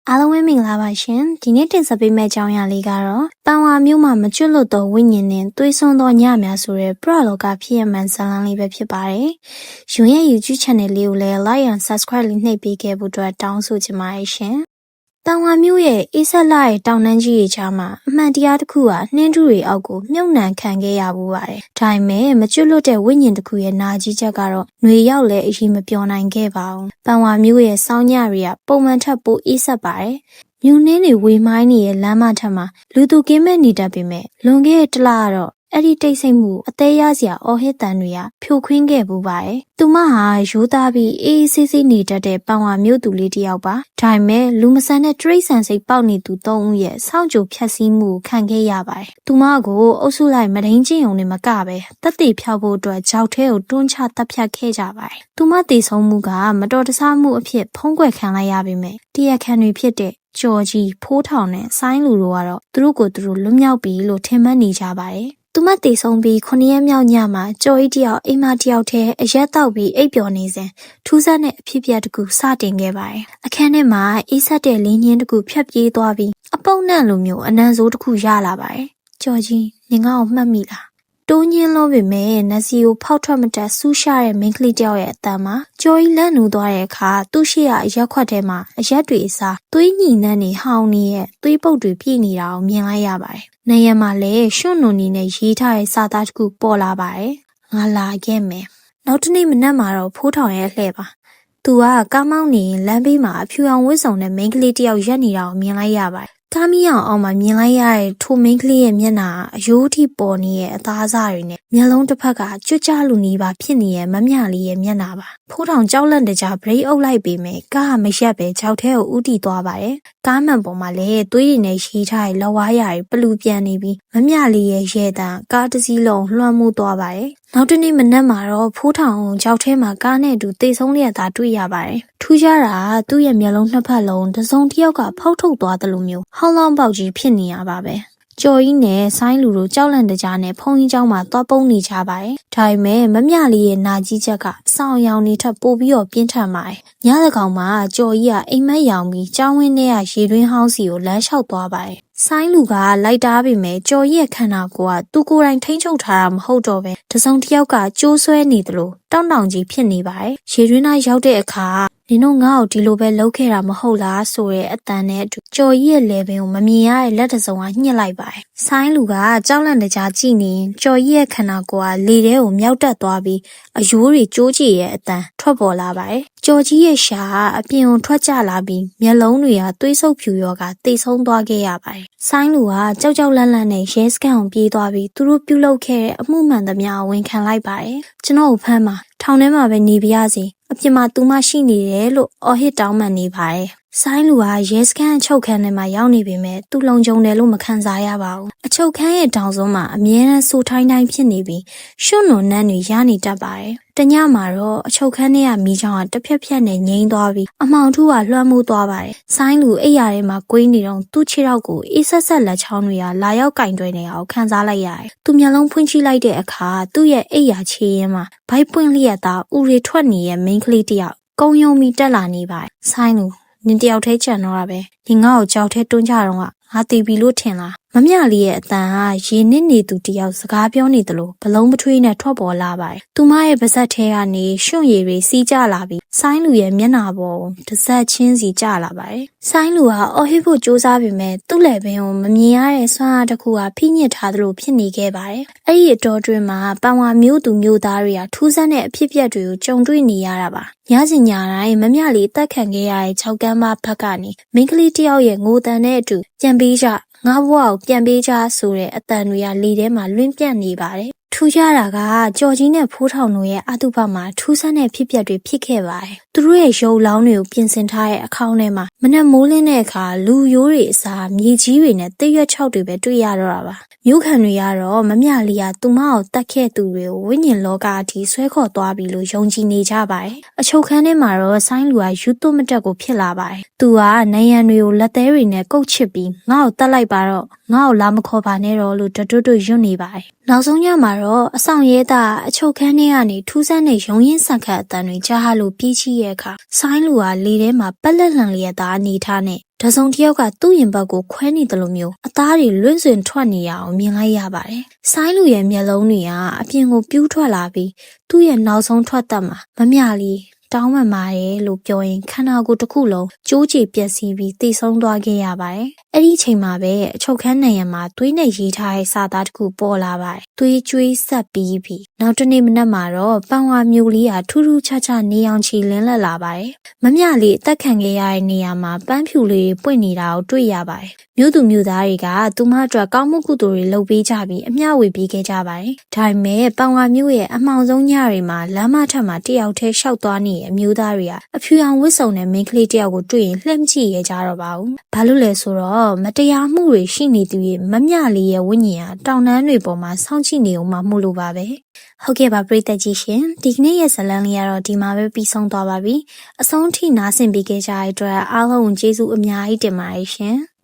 အားလုံးပဲမင်္ဂလာပါရှင်ဒီနေ့တင်ဆက်ပေးမယ့်အကြောင်းအရာလေးကတော့ပန်ဝါမြို့မှာမကျွတ်လွတ်သောဝိညာဉ်နဲ့သွေးဆွန်းသောညများဆိုတဲ့ပရလောကဖြစ်ရမှန်ဇာတ်လမ်းလေးပဲဖြစ်ပါတယ်။ရုံရဲ့ YouTube channel လေးကိုလည်း like and subscribe လေးနှိပ်ပေးခဲ့ဖို့အတွက်တောင်းဆိုချင်ပါတယ်ရှင်။ပန်ဝါမြို့ရဲ့အေးဆက်လာရဲ့တောင်တန်းကြီးတွေကြားမှာအမှန်တရားတစ်ခုဟာနှင်းထုတွေအောက်ကိုမြုပ်နှံခံခဲ့ရဘူးပါတယ်။ဒါပေမဲ့မကျွတ်လွတ်တဲ့ဝိညာဉ်တစ်ခုရဲ့နာကြီးချက်ကတော့ຫນွေရောက်လည်းအရင်မပြောနိုင်ခဲ့ပါဘူး။ပန်ဝါမြို့ရဲ့စောင်းညတွေကပုံမှန်ထက်ပိုအေးဆက်ပါတယ်။မြူနှင်းတွေဝေမိုင်းနေတဲ့လမ်းမထက်မှာလူသူကင်းမဲ့နေတတ်ပေမဲ့လွန်ခဲ့တဲ့တစ်လကတော့အဲ့ဒီတိတ်ဆိတ်မှုအသေးရစရာအော်ဟစ်တန်တွေကဖြိုခွင်းခဲ့ပူပါတယ်။သူမဟာရိုးသားပြီးအေးအေးဆေးဆေးနေတတ်တဲ့ပန်ဝါမြို့သူလေးတစ်ယောက်ပါ။ဒါပေမဲ့လူမဆန်တဲ့တရိတ်ဆန်စိတ်ပေါက်နေသူ၃ဦးရဲ့စောင့်ကြိုဖြတ်စည်းမှုခံခဲ့ရပါတယ်။သူမကိုအုပ်စုလိုက်မဒိန်ချင်းုံနဲ့မကပဲတက်တေဖြောက်ဖို့အတွက်ကြောက်ထဲကိုတွန်းချတပ်ဖြတ်ခဲ့ကြပါတယ်။သူမတည်ဆုံးမှုကမတော်တဆမှုအဖြစ်ဖုံးကွယ်ခံလိုက်ရပေမဲ့တရားခံတွေဖြစ်တဲ့ကျော်ကြီးဖိုးထောင်နဲ့ဆိုင်းလူတို့ကတော့သူတို့ကိုသူတို့လွတ်မြောက်ပြီလို့ထင်မှတ်နေကြပါတယ်။သူမတည်ဆုံးပြီး9ရက်မြောက်ညမှာကျော်ကြီးတယောက်အိမ်မတယောက်ထဲအရက်တောက်ပြီးအိပ်ပျော်နေစဉ်ထူးဆန်းတဲ့အဖြစ်အပျက်တစ်ခုစတင်ခဲ့ပါတယ်။အခန်းထဲမှာအေးဆက်တဲ့လင်းချင်းတစ်ခုဖြတ်ပြေးသွားပြီးအပုပ်နှံ့လိုမျိုးအနံဆိုးတစ်ခုရလာပါတယ်။ကျော်ကြီးနင်ငါ့ကိုမှတ်မိလား။တိုးညင်းလို့ပေမဲ့နစီကိုဖောက်ထွက်မတက်ဆူးရှာတဲ့မိန်းကလေးတယောက်ရဲ့အတန်မှာကျော်ကြီးလက်နူသွားတဲ့အခါသူ့ရှိရအရက်ခွက်ထဲမှာအရက်တွေအစားသွေးညှိနှံ့နေဟောင်းနေရဲ့သွေးပုတ်တွေပြည့်နေတာကိုမြင်လိုက်ရပါတယ်။နေရမှာလည်းရွှွန့်နုံနီနဲ့ရေးထားတဲ့စာသားတစ်ခုပေါ်လာပါတယ်။ငါလာခဲ့မယ်။နောက်တစ်နေ့မနက်မှာတော့ဖိုးထောင်ရဲ့လှဲ့ပါ။သူကကားမောင်းနေရင်လမ်းဘေးမှာအဖြူအောင်ဝတ်စုံနဲ့မိန်းကလေးတယောက်ရက်နေတာကိုမြင်လိုက်ရပါတယ်။ကားမီးအောင်မှာမြင်လိုက်ရတဲ့ထိုမိန်းကလေးရဲ့မျက်နှာအယိုးထိပေါ်နေတဲ့အသားအစတွေနဲ့မျက်လုံးတစ်ဖက်ကကြွကြလူနီးပါဖြစ်နေတဲ့မမြလေးရဲ့မျက်နှာပါဖိုးထောင်ကြောက်လန့်တကြားဘရိတ်အုပ်လိုက်ပေမဲ့ကားကမရက်ပဲခြောက်ထဲကိုဥတီသွားပါတယ်ကားမှန်ပေါ်မှာလည်းသွေးရည်နဲ့ရေးထားတဲ့လက်ဝါးရည်ပလူပြန်နေပြီးမမြလေးရဲ့ရဲတံကားတစ်စီးလုံးလွှမ်းမိုးသွားပါတယ်နောက်တစ်နေ့မနက်မှာတော့ဖိုးထောင်ကြောက်ထဲမှာကားနဲ့အတူတိတ်ဆုံးလျက်သာတွေ့ရပါတယ်ထူးခြားတာသူ့ရဲ့မျက်လုံးနှစ်ဖက်လုံးတစ်စုံတစ်ယောက်ကဖောက်ထုတ်သွားတယ်လို့မျိုးဟောင်းလောင်းပေါက်ကြီးဖြစ်နေရပါပဲကျော်ကြီးနဲ့ဆိုင်းလူတို့ကြောက်လန့်တကြားနဲ့ဖုံကြီးเจ้าမှာသွားပုန်းနေကြပါတယ်။ဒါပေမဲ့မမြလေးရဲ့နာကြီးချက်ကအဆောင်ရောင်နေထပ်ပို့ပြီးတော့ပြင်းထန်ပါတယ်။ညသကောင်မှာကျော်ကြီးကအိမ်မက်ရောင်ပြီးကျောင်းဝင်းထဲကရေတွင်းဟောင်းစီကိုလမ်းလျှောက်သွားပါတယ်။ဆိုင်းလူကလိုက်တားပေမဲ့ကျော်ကြီးရဲ့ခန္ဓာကိုယ်ကသူကိုယ်တိုင်ထိန်းချုပ်ထားတာမဟုတ်တော့ပဲတစုံတစ်ယောက်ကကြိုးဆွဲနေတယ်လို့တောင်းတောင်ကြီးဖြစ်နေပါတယ်။ရေတွင်းသားရောက်တဲ့အခါနင်တို့ငါ့ကိုဒီလိုပဲလုပ်ခဲ့တာမဟုတ်လားဆိုတဲ့အတန်နဲ့အတူကျော်ကြီးရဲ့လေပင်ကိုမမြင်ရတဲ့လက်တစ်စုံကညှစ်လိုက်ပါတယ်။ဆိုင်းလူကကြောက်လန့်တကြားကြည့်နေရင်ကျော်ကြီးရဲ့ခန္ဓာကိုယ်ကလေထဲကိုမြောက်တက်သွားပြီးအယိုးတွေကျိုးကြည့်ရဲ့အတန်ထွက်ပေါ်လာပါတယ်။ကျော်ကြီးရဲ့ရှာကအပြင်ကိုထွက်ကျလာပြီးမျက်လုံးတွေကသွေးဆုပ်ဖြူရောကတိတ်ဆုံးသွားခဲ့ရပါတယ်။ဆိုင်းလူကကြောက်ကြောက်လန့်လန့်နဲ့ရဲစခန်းကိုပြေးသွားပြီးသူတို့ပြုတ်လုပ်ခဲ့တဲ့အမှုမှန်သမျှဝန်ခံလိုက်ပါတယ်။ကျွန်တော်ကိုဖမ်းပါထောင်ထဲမှာပဲနေပြရစီအပြင်မှာသူမရှိနေတယ်လို့အော်ဟစ်တောင်းပန်နေပါတယ်။ဆိုင်းလူကရဲစခန်းအချုပ်ခန်းထဲမှာရောက်နေပေမဲ့သူ့လုံခြုံတယ်လို့မခံစားရပါဘူး။အချုပ်ခန်းရဲ့တောင်စွန်းမှာအမြဲတမ်းဆိုထိုင်းတိုင်းဖြစ်နေပြီးရွှွန့်နွန်နန်းတွေရနေတတ်ပါတယ်။တညမှာတော့အချုပ်ခန်းထဲကမီးချောင်းကတစ်ဖြက်ဖြက်နဲ့ငိမ့်သွားပြီးအမှောင်ထုကလွှမ်းမိုးသွားပါတယ်။ဆိုင်းလူအိပ်ရာထဲမှာကွေးနေတော့သူ့ခြေထောက်ကိုအေးဆက်ဆက်လက်ချောင်းတွေကလာရောက်ကင်တွယ်နေအောင်ခံစားလိုက်ရတယ်။သူမျက်လုံးဖွင့်ကြည့်လိုက်တဲ့အခါသူ့ရဲ့အိပ်ရာခြေရင်းမှာဗိုက်ပွင့်လျက်သားဥရီထွက်နေတဲ့မိန်းကလေးတစ်ယောက်ကုံယုံပြီးတက်လာနေပါတယ်။ဆိုင်းလူနင်တယောက်တည်းကြံတော့တာပဲ။ဒီငါ့ကိုကြောက်ထဲတွန်းကြတော့ငါတီးပြီလို့ထင်လား။မမြလေးရဲ့အတန်ဟာရေနစ်နေသူတယောက်စကားပြောနေသလိုဘလုံးမထွေးနဲ့ထွက်ပေါ်လာပါတယ်။သူမရဲ့ပါးစပ်ထဲကနေရွှွန့်ရည်တွေစီးကျလာပြီးဆိုင်းလူရဲ့မျက်နှာပေါ်တစ်စက်ချင်းစီကျလာပါတယ်။ဆိုင်းလူကအော်ဟစ်ဖို့ကြိုးစားပေမဲ့သူ့လက်ပင်ကိုမမြင်ရတဲ့ဆွမ်းအားတစ်ခုကဖိညစ်ထားသလိုဖြစ်နေခဲ့ပါတယ်။အဲ့ဒီအတော်တွင်မှာပန်ဝါမျိုးသူမျိုးသားတွေကထူးဆန်းတဲ့အဖြစ်အပျက်တွေကိုကြုံတွေ့နေရတာပါ။ညစဉ်ညတိုင်းမမြလေးတက်ခံခဲ့ရတဲ့၆ကမ်းမဘက်ကနေမိန်းကလေးတယောက်ရဲ့ငိုတန်တဲ့အတူပြန်ပေးကြငါဘဝကိုပြန်ပေးကြဆိုတဲ့အတန်တွေကလေထဲမှာလွင့်ပြန့်နေပါတယ်။ထူးခြားတာကကြော်ကြီးနဲ့ဖိုးထောင်တို့ရဲ့အတုပမှာထူးဆန်းတဲ့ဖြစ်ပျက်တွေဖြစ်ခဲ့ပါတယ်။သူတို့ရဲ့ရုပ်လောင်းတွေကိုပြင်ဆင်ထားတဲ့အခေါင်းထဲမှာမနက်မိုးလင်းတဲ့အခါလူရိုးတွေအစားမြေကြီးတွေနဲ့တစ်ရွက်ချောက်တွေပဲတွေ့ရတော့တာပါ။မြို့ခံတွေကတော့မမြလေးကသူမကိုတတ်ခဲ့သူတွေကိုဝိညာဉ်လောကအထိဆွဲခေါ်သွားပြီလို့ယုံကြည်နေကြပါတယ်။အချုပ်ခန်းထဲမှာတော့ဆိုင်းလူကယူသွမတက်ကိုဖြစ်လာပါတယ်။သူကနိုင်ရန်တွေကိုလက်သေးတွေနဲ့ကုတ်ချစ်ပြီးငါ့ကိုတတ်လိုက်ပါတော့ငါ့ကိုလာမခေါ်ပါနဲ့တော့လို့တွတ်တွတ်ရွတ်နေပါတယ်။နောက်ဆုံးညမှာတော့အဆောင်ရဲသားအချုပ်ခန်းထဲကနေထူးဆန်းတဲ့ရုံရင်းဆန်ခတ်အတန်တွေကြားလို့ပြေးချီရဲ့အခါဆိုင်းလူကလေထဲမှာပက်လက်လန်လျက်သားအနေထားနဲ့ ဒါဆောင်တယောက်ကသူ့ရင်ဘတ်ကိုခွဲနေတယ်လို့မျိုးအသားတွေလွင့်စွင်ထွက်နေရအောင်မြင်လိုက်ရပါတယ်။ဆိုင်းလူရဲ့မျက်လုံးတွေကအပြင်ကိုပြူးထွက်လာပြီးသူ့ရဲ့နောက်ဆုံးထွက်သက်မှာမမျှလေးတောင်းပန်ပါတယ်လို့ပြောရင်ခန္ဓာကိုယ်တစ်ခုလုံးကျိုးချေပျက်စီးပြီးတိတ်ဆုံးသွားခဲ့ရပါတယ်။အဲ့ဒီအချိန်မှာပဲအချုပ်ခန်းနိုင်ရမှာသွေးနဲ့ရေးထားတဲ့စာသားတစ်ခုပေါ်လာပါတယ်။သွေးကြွေးဆက်ပြီးနောက်တစ်နေ့မနက်မှာတော့ပန်ဝါမျိုးလေးဟာထူးထူးခြားခြားနေအောင်ချီလင်းလက်လာပါတယ်။မမျှလေးအသက်ခံခဲ့ရတဲ့နေရာမှာပန်းဖြူလေးပွင့်နေတာကိုတွေ့ရပါတယ်။မြို့သူမြို့သားတွေကသူမအတွက်ကောင်းမှုကုသိုလ်တွေလုပ်ပေးကြပြီးအမျှဝေပေးခဲ့ကြပါတယ်။ဒါပေမဲ့ပန်ဝါမျိုးရဲ့အမှောင်ဆုံးညတွေမှာလမ်းမထက်မှာတယောက်တည်းရှောက်သွားနေတဲ့အမျိုးသားတွေကအဖြူရောင်ဝတ်စုံနဲ့မိန်းကလေးတယောက်ကိုတွေ့ရင်လှမ်းကြည့်ရကြတော့ပါဘူး။ဘာလို့လဲဆိုတော့မတရားမှုတွေရှိနေသူရဲ့မမျှလေးရဲ့ဝိညာဉ်ဟာတောင်တန်းတွေပေါ်မှာစောင့်ကြည့်နေအောင်မှမို့လို့ပါပဲ။ဟုတ်ကဲ့ပါပရိသတ်ကြီးရှင်ဒီကနေ့ရဲ့ဇာတ်လမ်းလေးကတော့ဒီမှာပဲပြီးဆုံးသွားပါပြီ။အဆုံးထိနားဆင်ပေးခဲ့ကြတဲ့အတွက်အားလုံးကျေးဇူးအများကြီးတင်ပါတယ်ရှင်။